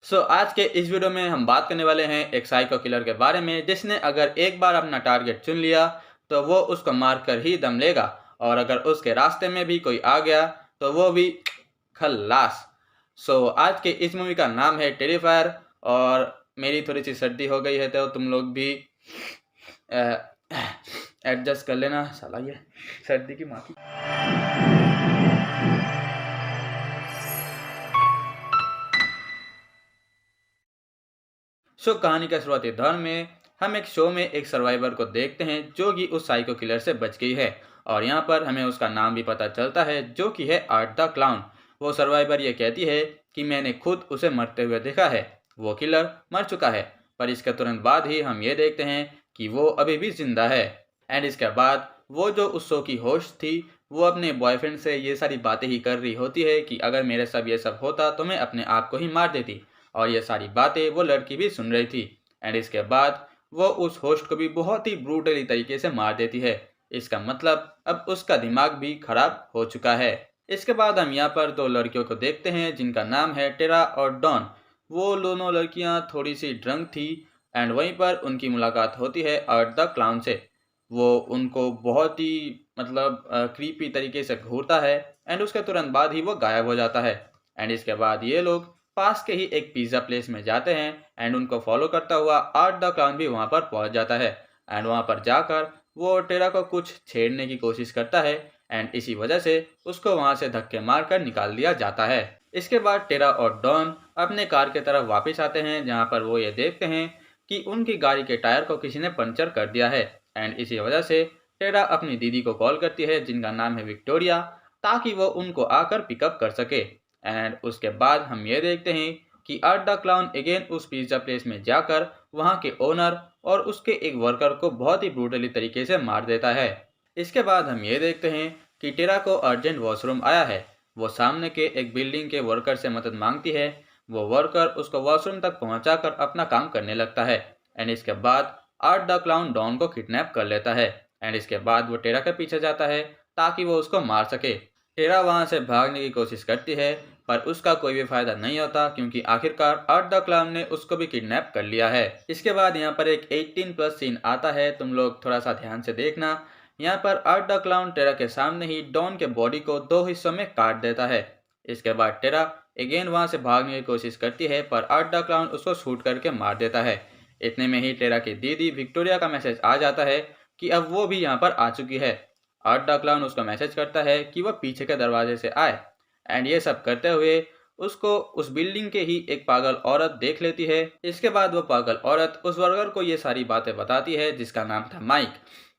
आज के इस वीडियो में हम बात करने वाले हैं एक साइको किलर के बारे में, जिसने अगर एक बार अपना टारगेट चुन लिया तो वो उसको मार कर ही दम लेगा, और अगर उसके रास्ते में भी कोई आ गया तो वो भी खल्लास। आज के इस मूवी का नाम है टेरिफायर। और मेरी थोड़ी सी सर्दी हो गई है तो तुम लोग भी एडजस्ट कर लेना। साला ये सर्दी की माँ की। कहानी का शुरुआती दौर में हम एक शो में एक सर्वाइवर को देखते हैं जो कि उस साइको किलर से बच गई है, और यहाँ पर हमें उसका नाम भी पता चलता है जो कि है आर्ट द क्लाउन। वो सर्वाइवर ये कहती है कि मैंने खुद उसे मरते हुए देखा है, वो किलर मर चुका है। पर इसके तुरंत बाद ही हम ये देखते हैं कि वो अभी भी जिंदा है। एंड इसके बाद वो जो उस शो की होस्ट थी वो अपने बॉयफ्रेंड से ये सारी बातें ही कर रही होती है कि अगर मेरे साथ ये सब होता तो मैं अपने आप को ही मार देती, और ये सारी बातें वो लड़की भी सुन रही थी। एंड इसके बाद वो उस होस्ट को भी बहुत ही ब्रूटली तरीके से मार देती है। इसका मतलब अब उसका दिमाग भी खराब हो चुका है। इसके बाद हम यहाँ पर दो लड़कियों को देखते हैं जिनका नाम है टेरा और डॉन। वो दोनों लड़कियाँ थोड़ी सी ड्रंक थी, एंड वहीं पर उनकी मुलाकात होती है आर्ट द क्लाउन से। वो उनको बहुत ही क्रीपी तरीके से घूरता है, एंड उसके तुरंत बाद ही वो गायब हो जाता है। एंड इसके बाद ये लोग पास के ही एक पिज़्ज़ा प्लेस में जाते हैं, एंड उनको फॉलो करता हुआ आर्ट द क्लाउन भी वहाँ पर पहुँच जाता है। एंड वहाँ पर जाकर वो टेरा को कुछ छेड़ने की कोशिश करता है, एंड इसी वजह से उसको वहाँ से धक्के मारकर निकाल दिया जाता है। इसके बाद टेरा और डॉन अपने कार की तरफ वापस आते हैं, जहाँ पर वो ये देखते हैं कि उनकी गाड़ी के टायर को किसी ने पंचर कर दिया है। एंड इसी वजह से टेरा अपनी दीदी को कॉल करती है जिनका नाम है विक्टोरिया, ताकि वो उनको आकर पिकअप कर सके। एंड उसके बाद हम ये देखते हैं कि आर्ट द क्लाउन अगेन उस पिज्ज़ा प्लेस में जाकर वहाँ के ओनर और उसके एक वर्कर को बहुत ही ब्रूटली तरीके से मार देता है। इसके बाद हम ये देखते हैं कि टेरा को अर्जेंट वॉशरूम आया है। वो सामने के एक बिल्डिंग के वर्कर से मदद मांगती है। वो वर्कर उसको वॉशरूम तक पहुंचाकर अपना काम करने लगता है। एंड इसके बाद आर्ट द क्लाउन डॉन को किडनैप कर लेता है। एंड इसके बाद वो टेरा के पीछे जाता है ताकि वो उसको मार सके। टेरा वहां से भागने की कोशिश करती है, पर उसका कोई भी फायदा नहीं होता क्योंकि आखिरकार आर्ट द क्लाउन ने उसको भी किडनैप कर लिया है। इसके बाद यहाँ पर एक 18+ सीन आता है, तुम लोग थोड़ा सा ध्यान से देखना। यहाँ पर आर्ट द क्लाउन टेरा के सामने ही डॉन के बॉडी को दो हिस्सों में काट देता है। इसके बाद टेरा अगेन वहां से भागने की कोशिश करती है, पर आर्ट द क्लाउन उसको शूट करके मार देता है। इतने में ही टेरा की दीदी विक्टोरिया का मैसेज आ जाता है कि अब वो भी यहाँ पर आ चुकी है। आर्ट द क्लाउन उसको मैसेज करता है कि वह पीछे के दरवाजे से आए। एंड ये सब करते हुए उसको उस बिल्डिंग के ही एक पागल औरत देख लेती है। इसके बाद वो पागल औरत उस वर्कर को ये सारी बातें बताती है जिसका नाम था माइक।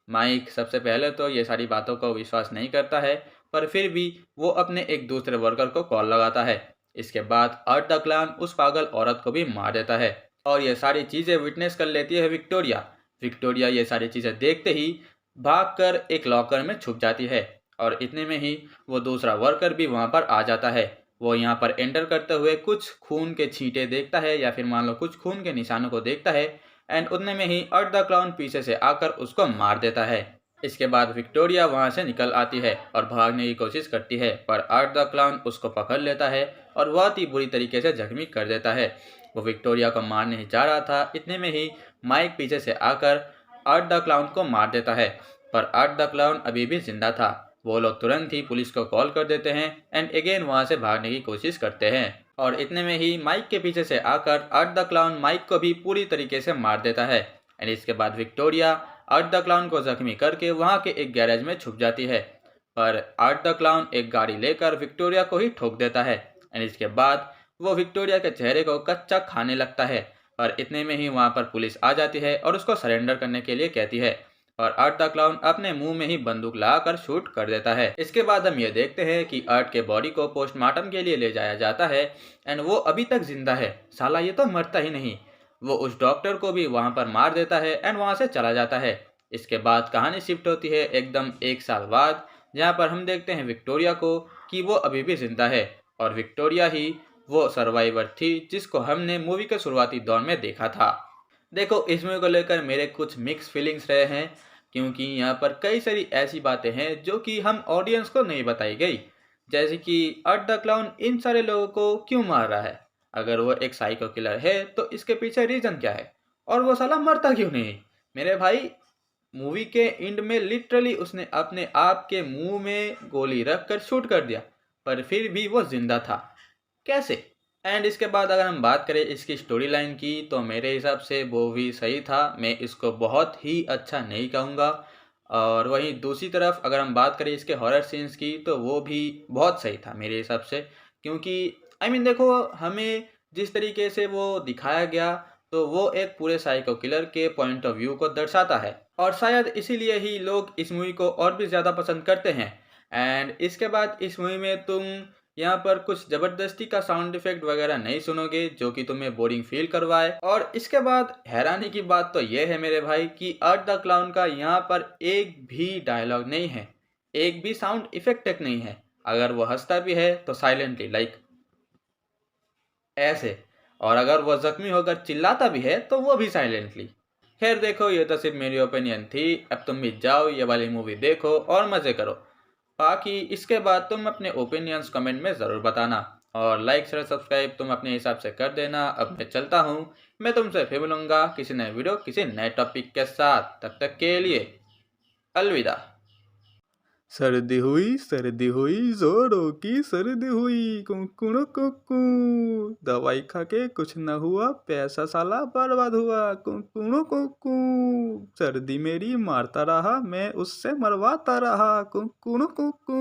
माइक सबसे पहले तो ये सारी बातों को विश्वास नहीं करता है, पर फिर भी वो अपने एक दूसरे वर्कर को कॉल लगाता है। इसके बाद आर्ट द क्लाउन उस पागल औरत को भी मार देता है, और ये सारी चीज़ें विटनेस कर लेती है विक्टोरिया। विक्टोरिया ये सारी चीज़ें देखते ही भागकर एक लॉकर में छुप जाती है, और इतने में ही वो दूसरा वर्कर भी वहाँ पर आ जाता है। वो यहाँ पर एंटर करते हुए कुछ खून के छींटे देखता है, या फिर मान लो कुछ खून के निशानों को देखता है। एंड उतने में ही आर्ट द क्लाउन पीछे से आकर उसको मार देता है। इसके बाद विक्टोरिया वहाँ से निकल आती है और भागने की कोशिश करती है, पर आर्ट द क्लाउन उसको पकड़ लेता है और बहुत ही बुरी तरीके से जख्मी कर देता है। वो विक्टोरिया को मारने ही जा रहा था, इतने में ही माइक पीछे से आकर आर्ट द क्लाउन को मार देता है, पर आर्ट द क्लाउन अभी भी जिंदा था। वो लोग तुरंत ही पुलिस को कॉल कर देते हैं, एंड अगेन वहाँ से भागने की कोशिश करते हैं। और इतने में ही माइक के पीछे से आकर आर्ट द क्लाउन माइक को भी पूरी तरीके से मार देता है। एंड इसके बाद विक्टोरिया आर्ट द क्लाउन को जख्मी करके वहाँ के एक गैरेज में छुप जाती है, पर आर्ट द क्लाउन एक गाड़ी लेकर विक्टोरिया को ही ठोक देता है। एंड इसके बाद वो विक्टोरिया के चेहरे को कच्चा खाने लगता है, और इतने में ही वहाँ पर पुलिस आ जाती है और उसको सरेंडर करने के लिए कहती है, और आर्ट द क्लाउन अपने मुंह में ही बंदूक लगाकर शूट कर देता है। इसके बाद हम ये देखते हैं कि आर्ट के बॉडी को पोस्टमार्टम के लिए ले जाया जाता है, एंड वो अभी तक जिंदा है। साला ये तो मरता ही नहीं। वो उस डॉक्टर को भी वहाँ पर मार देता है, एंड वहाँ से चला जाता है। इसके बाद कहानी शिफ्ट होती है एकदम 1 साल बाद, जहाँ पर हम देखते हैं विक्टोरिया को कि वो अभी भी जिंदा है, और विक्टोरिया ही वो सर्वाइवर थी जिसको हमने मूवी के शुरुआती दौर में देखा था। देखो, इस मूवी को लेकर मेरे कुछ मिक्स फीलिंग्स रहे हैं, क्योंकि यहाँ पर कई सारी ऐसी बातें हैं जो कि हम ऑडियंस को नहीं बताई गई। जैसे कि आर्ट द क्लाउन इन सारे लोगों को क्यों मार रहा है। अगर वो एक साइको किलर है तो इसके पीछे रीजन क्या है, और वो साला मरता क्यों नहीं? मेरे भाई, मूवी के एंड में लिटरली उसने अपने आप के मुंह में गोली रखकर शूट कर दिया, पर फिर भी वो जिंदा था। कैसे? एंड इसके बाद अगर हम बात करें इसकी स्टोरी लाइन की, तो मेरे हिसाब से वो भी सही था, मैं इसको बहुत ही अच्छा नहीं कहूँगा। और वहीं दूसरी तरफ अगर हम बात करें इसके हॉरर सीन्स की, तो वो भी बहुत सही था मेरे हिसाब से। क्योंकि देखो, हमें जिस तरीके से वो दिखाया गया, तो वो एक पूरे साइको किलर के पॉइंट ऑफ व्यू को दर्शाता है, और शायद इसीलिए ही लोग इस मूवी को और भी ज़्यादा पसंद करते हैं। एंड इसके बाद इस मूवी में तुम यहाँ पर कुछ ज़बरदस्ती का साउंड इफेक्ट वगैरह नहीं सुनोगे जो कि तुम्हें बोरिंग फील करवाए। और इसके बाद हैरानी की बात तो यह है मेरे भाई कि आर्ट द क्लाउन का यहाँ पर एक भी डायलॉग नहीं है, एक भी साउंड इफेक्ट तक नहीं है। अगर वो हंसता भी है तो साइलेंटली, लाइक ऐसे। और अगर वो जख्मी होकर चिल्लाता भी है तो वो भी साइलेंटली। खैर देखो, ये तो सिर्फ मेरी ओपिनियन थी, अब तुम भी जाओ ये वाली मूवी देखो और मज़े करो। बाकी इसके बाद तुम अपने ओपिनियन्स कमेंट में ज़रूर बताना, और लाइक शेयर सब्सक्राइब तुम अपने हिसाब से कर देना। अब मैं चलता हूँ, मैं तुमसे फिर मिलूंगा किसी नए वीडियो किसी नए टॉपिक के साथ। तब तक के लिए अलविदा। सर्दी हुई जोरों की सर्दी हुई, कुकू कुकू, दवाई खा के कुछ न हुआ, पैसा साला बर्बाद हुआ, कुकू कुकू, सर्दी मेरी मारता रहा, मैं उससे मरवाता रहा, कुकू कुकू।